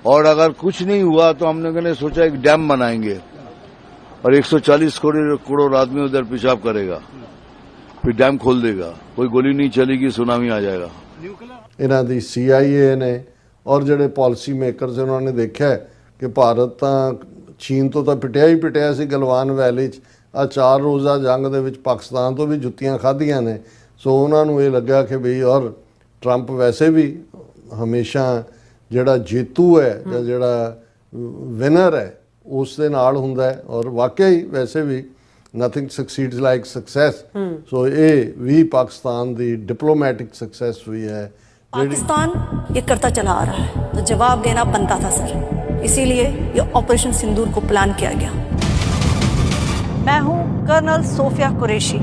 और अगर कुछ नहीं हुआ तो हमने कहने सोचा एक डैम बनाएंगे और 140 करोड़ आदमी उधर पेशाब करेगा, फिर डैम खोल देगा, कोई गोली नहीं चलेगी, सुनामी आ जाएगा। इन्हां दी CIA ने और ਜਿਹੜੇ पॉलिसी मेकरस उन्होंने देखा कि भारत ਤਾਂ चीन तो पिटिया ही पिटिया सी गलवान वैली 'ਚ आ 4 रोज़ा जंग ਦੇ ਵਿੱਚ पाकिस्तान तो भी जुत्तियां खाधियां ने। सो उन्होंने ये लगा कि बई और ट्रंप वैसे भी हमेशा ਜਿਹੜਾ ਜੇਤੂ है ਜਾਂ ਜਿਹੜਾ विनर है उस दे नाल हुंदा है और वाकई वैसे भी नथिंग सक्सीड्स लाइक सक्सैस। सो ये भी पाकिस्तान दी डिप्लोमैटिक सक्सैस हुई है। पाकिस्तान ये करता चला आ रहा है तो जवाब देना बनता था सर, इसीलिए ये ऑपरेशन सिंदूर को प्लान किया गया। मैं हूँ colonel Sofiya Qureshi,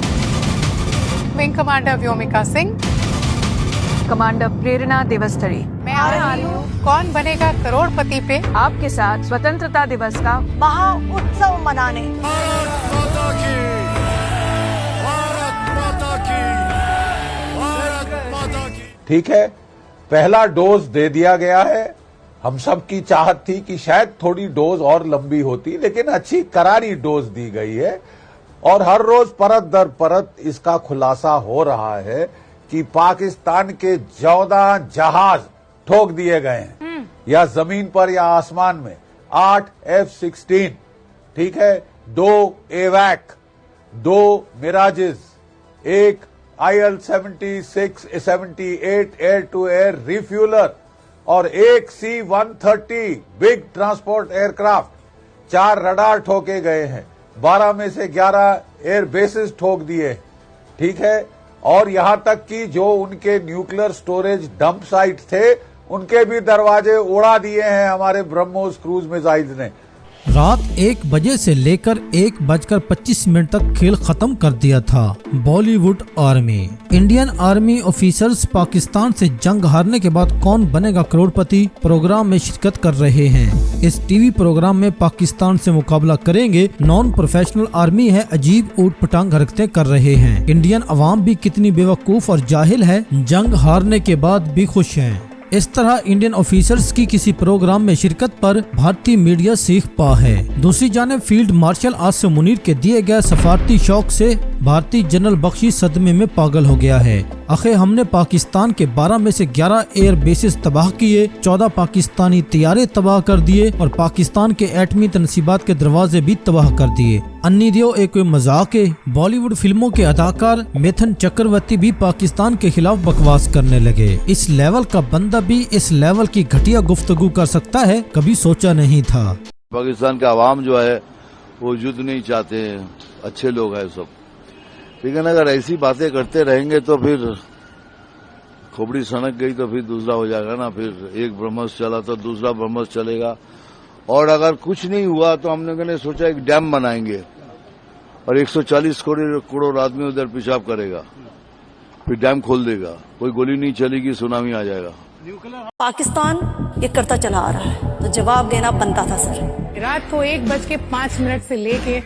wing commander Vyomika Singh, commander Prerna Deosthali. मैं आ रही हूँ कौन बनेगा करोड़पति पे आपके साथ स्वतंत्रता दिवस का महा उत्सव मनाने। ठीक है, पहला डोज दे दिया गया है। हम सब की चाहत थी कि शायद थोड़ी डोज और लंबी होती, लेकिन अच्छी करारी डोज दी गई है और हर रोज परत दर परत इसका खुलासा हो रहा है कि पाकिस्तान के 14 जहाज ठोक दिए गए हैं, या जमीन पर या आसमान में। 8 F-16, ठीक है, 2 एवैक, 2 मिराजेस, एक IL-78 air to air refueller और एक C-130 big transport aircraft. 4 radar ठोके गए हैं, 12 में से 11 एयर बेसिस ठोक दिए, ठीक है। और यहां तक कि जो उनके न्यूक्लियर स्टोरेज डंप साइट थे उनके भी दरवाजे उड़ा दिए हैं हमारे ब्रह्मोस क्रूज मिसाइल्स ने। रात 1 बजे से लेकर 1:25 तक खेल खत्म कर दिया था। Bollywood army, Indian army officers Pakistan से जंग हारने के बाद कौन बनेगा करोड़पति प्रोग्राम में शिरकत कर रहे हैं। इस टीवी प्रोग्राम में पाकिस्तान से मुकाबला करेंगे नॉन प्रोफेशनल आर्मी है, अजीब ऊट पटांग हरकतें कर रहे हैं। इंडियन अवाम भी कितनी बेवकूफ और जाहिल है, जंग हारने के बाद भी खुश है। इस तरह इंडियन ऑफिसर्स की किसी प्रोग्राम में शिरकत पर भारतीय मीडिया सीख पा है। दूसरी जानिब फील्ड मार्शल आसिम मुनीर के दिए गए सफारती शौक से भारतीय जनरल बख्शी सदमे में पागल हो गया है। आखिर हमने पाकिस्तान के 12 में से 11 एयर बेसिस तबाह किए, 14 पाकिस्तानी तैयारे तबाह कर दिए और पाकिस्तान के एटमी तनसीबात के दरवाजे भी तबाह कर दिए। अन्नी दियो एक मजाक है। बॉलीवुड फिल्मों के अदाकार मिथुन चक्रवर्ती भी पाकिस्तान के खिलाफ बकवास करने लगे। इस लेवल का बंदा भी इस लेवल की घटिया गुफ्तगू कर सकता है, कभी सोचा नहीं था। पाकिस्तान का आवाम जो है वो युद्ध नहीं चाहते हैं, अच्छे लोग हैं सब, लेकिन अगर ऐसी बातें करते रहेंगे तो फिर खोपड़ी सनक गई तो फिर दूसरा हो जाएगा ना। फिर एक ब्रह्मोस चला तो दूसरा ब्रह्मोस चलेगा। और अगर कुछ नहीं हुआ तो हमने कहने सोचा एक डैम बनाएंगे और 140 करोड़ आदमी उधर पेशाब करेगा, फिर डैम खोल देगा, कोई गोली नहीं चलेगी, सुनामी आ जाएगा। पाकिस्तान ये करता चला आ रहा है तो जवाब देना बनता था सर। रात को 1:05 से लेके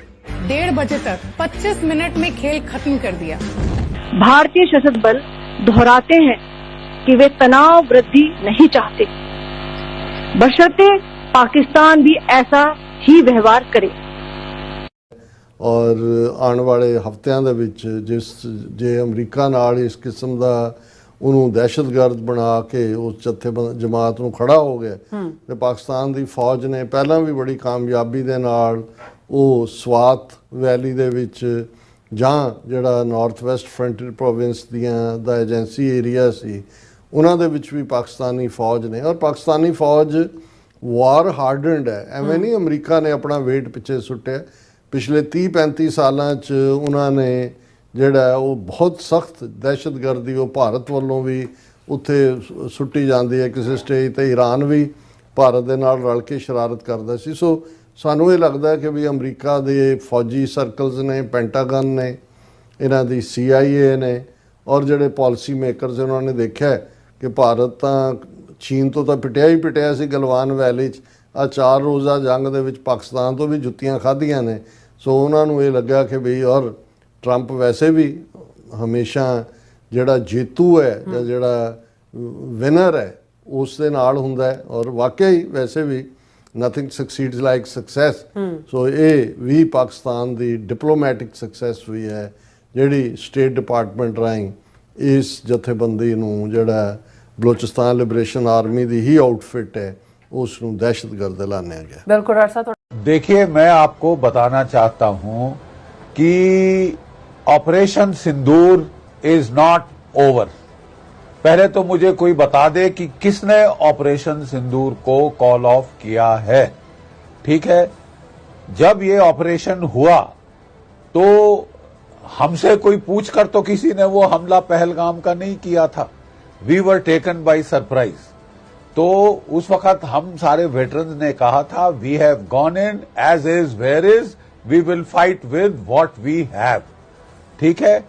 1:30 बजे तक 25 मिनट में खेल खत्म कर दिया। भारतीय सशस्त्र बल दोहराते हैं कि वे तनाव वृद्धि नहीं चाहते, बशर्ते पाकिस्तान भी ऐसा ही व्यवहार करे। और आने वाले हफ्तियां दे विच जिस जे अमरीका नाल इस किस्म दा उन्होंने दहशतगर्द बना के उस जत्थे जमात नूं खड़ा हो गया ते पाकिस्तान दी फौज ने पहला भी बड़ी कामयाबी दे नाल ਉਹ ਸਵਾਤ ਵੈਲੀ ਦੇ ਵਿੱਚ ਜਾਂ ਜਿਹੜਾ ਨਾਰਥ ਵੈਸਟ ਫਰੰਟੀਅਰ ਪ੍ਰੋਵਿੰਸ ਦੀਆਂ ਦਾ ਏਜੰਸੀ ਏਰੀਆ ਸੀ ਉਹਨਾਂ ਦੇ ਵਿੱਚ ਵੀ ਪਾਕਿਸਤਾਨੀ ਫੌਜ ਨੇ ਔਰ ਪਾਕਿਸਤਾਨੀ ਫੌਜ ਵਾਰ ਹਾਰਡਨਡ ਹੈ। ਐਵੇਂ ਨਹੀਂ ਅਮਰੀਕਾ ਨੇ ਆਪਣਾ ਵੇਟ ਪਿੱਛੇ ਸੁੱਟਿਆ। ਪਿਛਲੇ 30-35 ਸਾਲਾਂ 'ਚ ਉਹਨਾਂ ਨੇ ਜਿਹੜਾ ਉਹ ਬਹੁਤ ਸਖਤ ਦਹਿਸ਼ਤਗਰਦੀ ਉਹ ਭਾਰਤ ਵੱਲੋਂ ਵੀ ਉੱਥੇ ਸੁੱਟੀ ਜਾਂਦੀ ਹੈ। ਕਿਸੇ ਸਟੇਜ 'ਤੇ ਈਰਾਨ ਵੀ ਭਾਰਤ ਦੇ ਨਾਲ ਰਲ ਕੇ ਸ਼ਰਾਰਤ ਕਰਦਾ ਸੀ। ਸੋ ਸਾਨੂੰ ਇਹ ਲੱਗਦਾ ਕਿ ਵੀ ਅਮਰੀਕਾ ਦੇ ਫੌਜੀ ਸਰਕਲਸ ਨੇ, ਪੈਂਟਾਗਨ ਨੇ, ਇਹਨਾਂ ਦੀ CIA ਨੇ ਔਰ ਜਿਹੜੇ ਪਾਲਿਸੀ ਮੇਕਰਸ ਉਹਨਾਂ ਨੇ ਦੇਖਿਆ ਕਿ ਭਾਰਤ ਤਾਂ ਚੀਨ ਤੋਂ ਤਾਂ ਪਿਟਿਆ ਹੀ ਪਿਟਿਆ ਸੀ ਗਲਵਾਨ ਵੈਲੀ 'ਚ। ਆ 4 ਰੋਜ਼ਾ ਜੰਗ ਦੇ ਵਿੱਚ ਪਾਕਿਸਤਾਨ ਤੋਂ ਵੀ ਜੁੱਤੀਆਂ ਖਾਧੀਆਂ ਨੇ। ਸੋ ਉਹਨਾਂ ਨੂੰ ਇਹ ਲੱਗਾ ਕਿ ਵੀ ਔਰ ਟਰੰਪ ਵੈਸੇ ਵੀ ਹਮੇਸ਼ਾ ਜਿਹੜਾ ਜੇਤੂ ਹੈ ਜਾਂ ਜਿਹੜਾ ਵਿਨਰ ਹੈ ਉਸ ਦੇ ਨਾਲ ਹੁੰਦਾ ਹੈ ਔਰ ਵਾਕਿਆ ਹੀ ਵੈਸੇ ਵੀ ਨਥਿੰਗ ਸਕਸੀਡਸ ਲਾਈਕ ਸਕਸੈਸ। ਸੋ ਇਹ ਵੀ ਪਾਕਿਸਤਾਨ ਦੀ ਡਿਪਲੋਮੈਟਿਕ ਸਕਸੈਸ ਵੀ ਹੈ ਜਿਹੜੀ ਸਟੇਟ ਡਿਪਾਰਟਮੈਂਟ ਰਾਹੀਂ ਇਸ ਜਥੇਬੰਦੀ ਨੂੰ ਜਿਹੜਾ ਬਲੋਚਿਸਤਾਨ ਲਿਬਰੇਸ਼ਨ आर्मी ਦੀ ही आउटफिट है ਉਸ ਨੂੰ दहशतगर्द ਐਲਾਨਿਆ ਗਿਆ। बिल्कुल डॉक्टर साहब। देखिए, मैं आपको बताना चाहता हूं कि operation Sindoor is not over. पहले तो मुझे कोई बता दे कि किसने ऑपरेशन सिंदूर को कॉल ऑफ किया है। ठीक है, जब ये ऑपरेशन हुआ तो हमसे कोई पूछकर तो किसी ने वो हमला पहलगाम का नहीं किया था। We were taken by surprise. तो उस वक्त हम सारे वेटरन्स ने कहा था we have gone in as is where is, we will fight with what we have. ठीक है,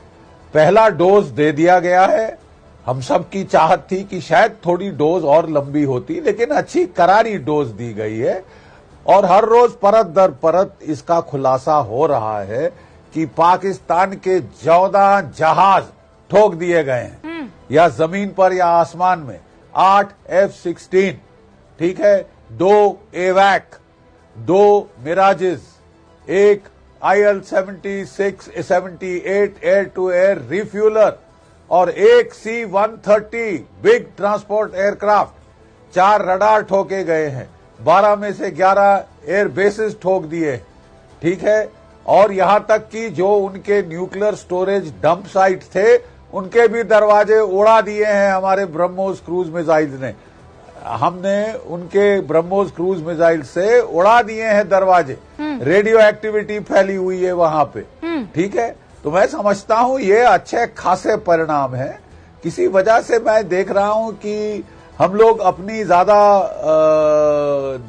पहला डोज दे दिया गया है। हम सब की चाहत थी कि शायद थोड़ी डोज और लंबी होती, लेकिन अच्छी करारी डोज दी गई है और हर रोज परत दर परत इसका खुलासा हो रहा है कि पाकिस्तान के 14 जहाज ठोक दिए गए हैं, या जमीन पर या आसमान में। 8 F-16, ठीक है, 2 एवैक, 2 मिराजेस, एक IL-76-78 air to air refueller और एक C-130 big transport aircraft. 4 radar ठोके गए हैं, 12 में से 11 एयर बेसिस ठोक दिए। ठीक है, और यहां तक कि जो उनके न्यूक्लियर स्टोरेज डंप साइट थे उनके भी दरवाजे उड़ा दिए हैं हमारे ब्रह्मोस क्रूज मिसाइल ने। हमने उनके ब्रह्मोस क्रूज मिसाइल से उड़ा दिए हैं दरवाजे। रेडियो एक्टिविटी फैली हुई है वहां पे। ठीक है, तो मैं समझता हूं ये अच्छे खासे परिणाम हैं। किसी वजह से मैं देख रहा हूं कि हम लोग अपनी ज्यादा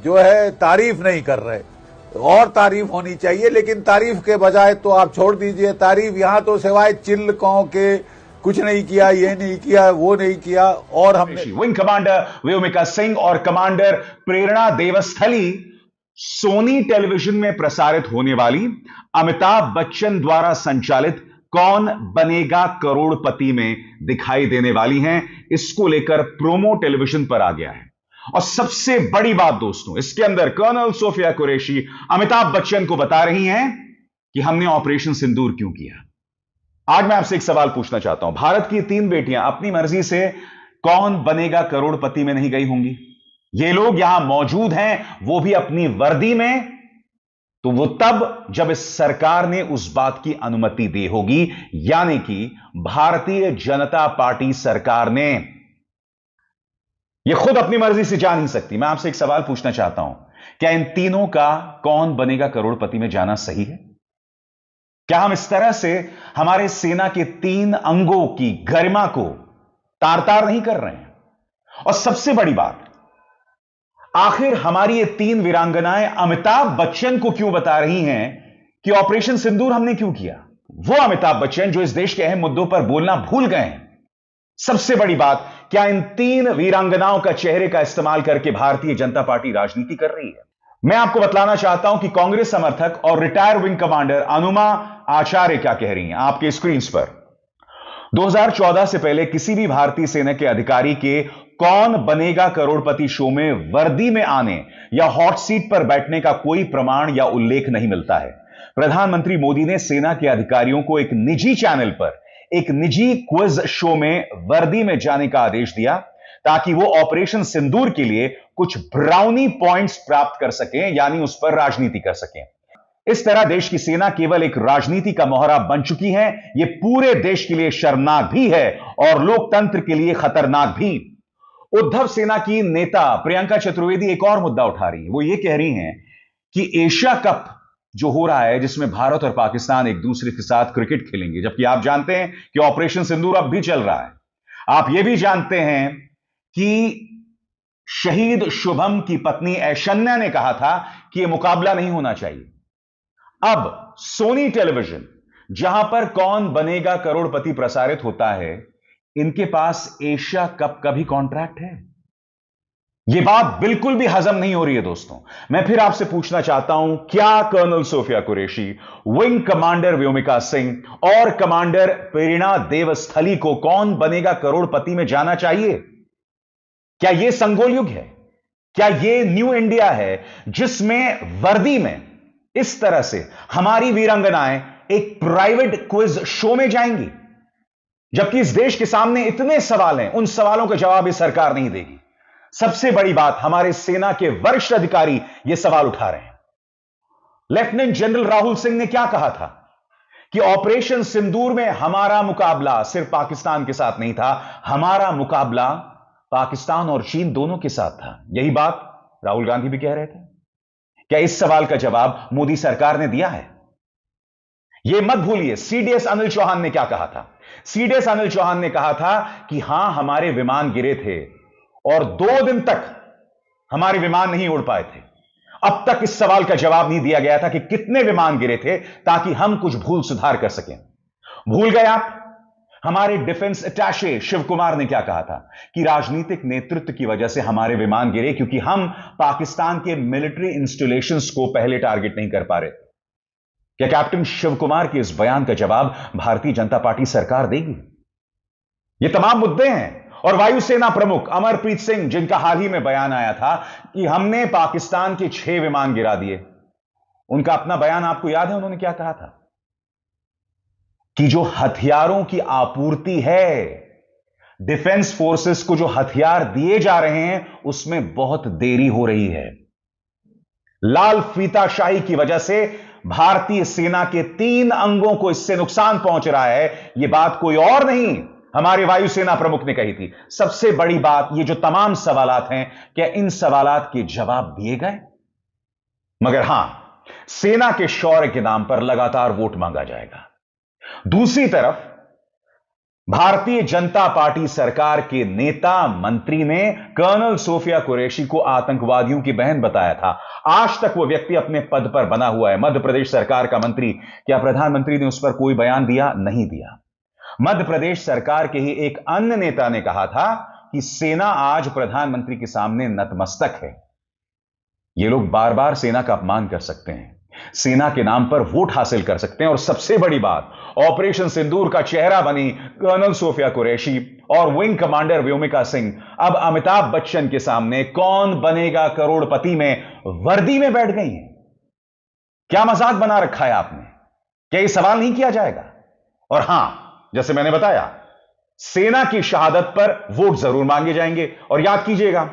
जो है तारीफ नहीं कर रहे, और तारीफ होनी चाहिए, लेकिन तारीफ के बजाय तो आप छोड़ दीजिए तारीफ। यहां तो सिवाय चिल्ल कौं के कुछ नहीं किया, ये नहीं किया, वो नहीं किया। और हमने विंग कमांडर व्योमिका सिंह और कमांडर प्रेरणा देवस्थली सोनी टेलीविजन में प्रसारित होने वाली अमिताभ बच्चन द्वारा संचालित कौन बनेगा करोड़पति में दिखाई देने वाली हैं। इसको लेकर प्रोमो टेलीविजन पर आ गया है। और सबसे बड़ी बात दोस्तों, इसके अंदर कर्नल सोफिया कुरैशी अमिताभ बच्चन को बता रही हैं कि हमने ऑपरेशन सिंदूर क्यों किया। आज मैं आपसे एक सवाल पूछना चाहता हूं, भारत की 3 बेटियां अपनी मर्जी से कौन बनेगा करोड़पति में नहीं गई होंगी। ये लोग यहां मौजूद हैं, वो भी अपनी वर्दी में, तो वो तब जब इस सरकार ने उस बात की अनुमति दी होगी, यानी कि भारतीय जनता पार्टी सरकार ने। ये खुद अपनी मर्जी से जा नहीं सकती। मैं आपसे एक सवाल पूछना चाहता हूं, क्या इन तीनों का कौन बनेगा करोड़पति में जाना सही है? क्या हम इस तरह से हमारे सेना के 3 अंगों की गरिमा को तार तार नहीं कर रहे हैं? और सबसे बड़ी बात, आखिर हमारी ये 3 वीरांगनाएं अमिताभ बच्चन को क्यों बता रही हैं कि ऑपरेशन सिंदूर हमने क्यों किया? वो अमिताभ बच्चन जो इस देश के अहम मुद्दों पर बोलना भूल गए हैं। सबसे बड़ी बात, क्या इन 3 वीरांगनाओं का चेहरे का इस्तेमाल करके भारतीय जनता पार्टी राजनीति कर रही है? मैं आपको बतलाना चाहता हूं कि कांग्रेस समर्थक और रिटायर विंग कमांडर अनुमा आचार्य क्या कह रही हैं आपके स्क्रीन पर। 2014 से पहले किसी भी भारतीय सेना के अधिकारी के कौन बनेगा करोड़पति शो में वर्दी में आने या हॉट सीट पर बैठने का कोई प्रमाण या उल्लेख नहीं मिलता है। प्रधानमंत्री मोदी ने सेना के अधिकारियों को एक निजी चैनल पर एक निजी क्विज शो में वर्दी में जाने का आदेश दिया ताकि वो ऑपरेशन सिंदूर के लिए कुछ ब्राउनी पॉइंट्स प्राप्त कर सकें, यानी उस पर राजनीति कर सकें। इस तरह देश की सेना केवल एक राजनीति का मोहरा बन चुकी है। यह पूरे देश के लिए शर्मनाक भी है और लोकतंत्र के लिए खतरनाक भी। उद्धव सेना की नेता प्रियंका चतुर्वेदी एक और मुद्दा उठा रही है। वो ये कह रही हैं कि एशिया कप जो हो रहा है, जिसमें भारत और पाकिस्तान एक दूसरे के साथ क्रिकेट खेलेंगे, जबकि आप जानते हैं कि ऑपरेशन सिंदूर अब भी चल रहा है। आप यह भी जानते हैं कि शहीद शुभम की पत्नी ऐशन्या ने कहा था कि यह मुकाबला नहीं होना चाहिए। अब सोनी टेलीविजन, जहां पर कौन बनेगा करोड़पति प्रसारित होता है, इनके पास एशिया कप का भी कॉन्ट्रैक्ट है। यह बात बिल्कुल भी हजम नहीं हो रही है दोस्तों। मैं फिर आपसे पूछना चाहता हूं, क्या colonel Sofiya Qureshi, wing commander Vyomika Singh और कमांडर प्रेरणा देवस्थली को कौन बनेगा करोड़पति में जाना चाहिए? क्या यह संगोल युग है? क्या यह न्यू इंडिया है जिसमें वर्दी में इस तरह से हमारी वीरांगनाएं एक प्राइवेट क्विज शो में जाएंगी? जबकि इस देश के सामने इतने सवाल हैं, उन सवालों का जवाब यह सरकार नहीं देगी। सबसे बड़ी बात, हमारे सेना के वरिष्ठ अधिकारी यह सवाल उठा रहे हैं। लेफ्टिनेंट जनरल राहुल सिंह ने क्या कहा था कि ऑपरेशन सिंदूर में हमारा मुकाबला सिर्फ पाकिस्तान के साथ नहीं था, हमारा मुकाबला पाकिस्तान और चीन दोनों के साथ था। यही बात राहुल गांधी भी कह रहे थे। क्या इस सवाल का जवाब मोदी सरकार ने दिया है? यह मत भूलिए, सीडीएस अनिल चौहान ने क्या कहा था। सीडीएस अनिल चौहान ने कहा था कि हां, हमारे विमान गिरे थे और 2 दिन तक हमारे विमान नहीं उड़ पाए थे। अब तक इस सवाल का जवाब नहीं दिया गया था कि कितने विमान गिरे थे, ताकि हम कुछ भूल सुधार कर सकें। भूल गए आप? हमारे डिफेंस अटैचे शिव कुमार ने क्या कहा था कि राजनीतिक नेतृत्व की वजह से हमारे विमान गिरे, क्योंकि हम पाकिस्तान के मिलिट्री इंस्टॉलेशंस को पहले टारगेट नहीं कर पा रहे। क्या कैप्टन शिव कुमार के इस बयान का जवाब भारतीय जनता पार्टी सरकार देगी? ये तमाम मुद्दे हैं। और वायुसेना प्रमुख अमरप्रीत सिंह, जिनका हाल ही में बयान आया था कि हमने पाकिस्तान के 6 विमान गिरा दिए, उनका अपना बयान आपको याद है? उन्होंने क्या कहा था कि जो हथियारों की आपूर्ति है, डिफेंस फोर्सेस को जो हथियार दिए जा रहे हैं, उसमें बहुत देरी हो रही है। लाल फीताशाही की वजह से भारतीय सेना के 3 अंगों को इससे नुकसान पहुंच रहा है। यह बात कोई और नहीं, हमारे वायुसेना प्रमुख ने कही थी। सबसे बड़ी बात, ये जो तमाम सवालात हैं, क्या इन सवालात के जवाब दिए गए? मगर हां, सेना के शौर्य के नाम पर लगातार वोट मांगा जाएगा। दूसरी तरफ भारतीय जनता पार्टी सरकार के नेता मंत्री ने कर्नल सोफिया कुरैशी को आतंकवादियों की बहन बताया था। आज तक वो व्यक्ति अपने पद पर बना हुआ है, मध्य प्रदेश सरकार का मंत्री। क्या प्रधानमंत्री ने उस पर कोई बयान दिया? नहीं दिया। मध्य प्रदेश सरकार के ही एक अन्य नेता ने कहा था कि सेना आज प्रधानमंत्री के सामने नतमस्तक है। ये लोग बार बार सेना का अपमान कर सकते हैं, सेना के नाम पर वोट हासिल कर सकते हैं। और सबसे बड़ी बात, ऑपरेशन सिंदूर का चेहरा बनी कर्नल सोफिया कुरैशी और विंग कमांडर व्योमिका सिंह अब अमिताभ बच्चन के सामने कौन बनेगा करोड़पति में वर्दी में बैठ गई हैं। क्या मजाक बना रखा है आपने? क्या यह सवाल नहीं किया जाएगा? और हां, जैसे मैंने बताया, सेना की शहादत पर वोट जरूर मांगे जाएंगे। और याद कीजिएगा,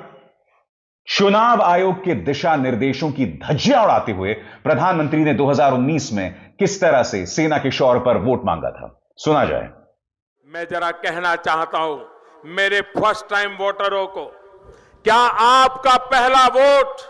चुनाव आयोग के दिशा निर्देशों की धज्जियां उड़ाते हुए प्रधानमंत्री ने 2019 में किस तरह से सेना के शौर्य पर वोट मांगा था। सुना जाए। मैं जरा कहना चाहता हूं मेरे फर्स्ट टाइम वोटरों को, क्या आपका पहला वोट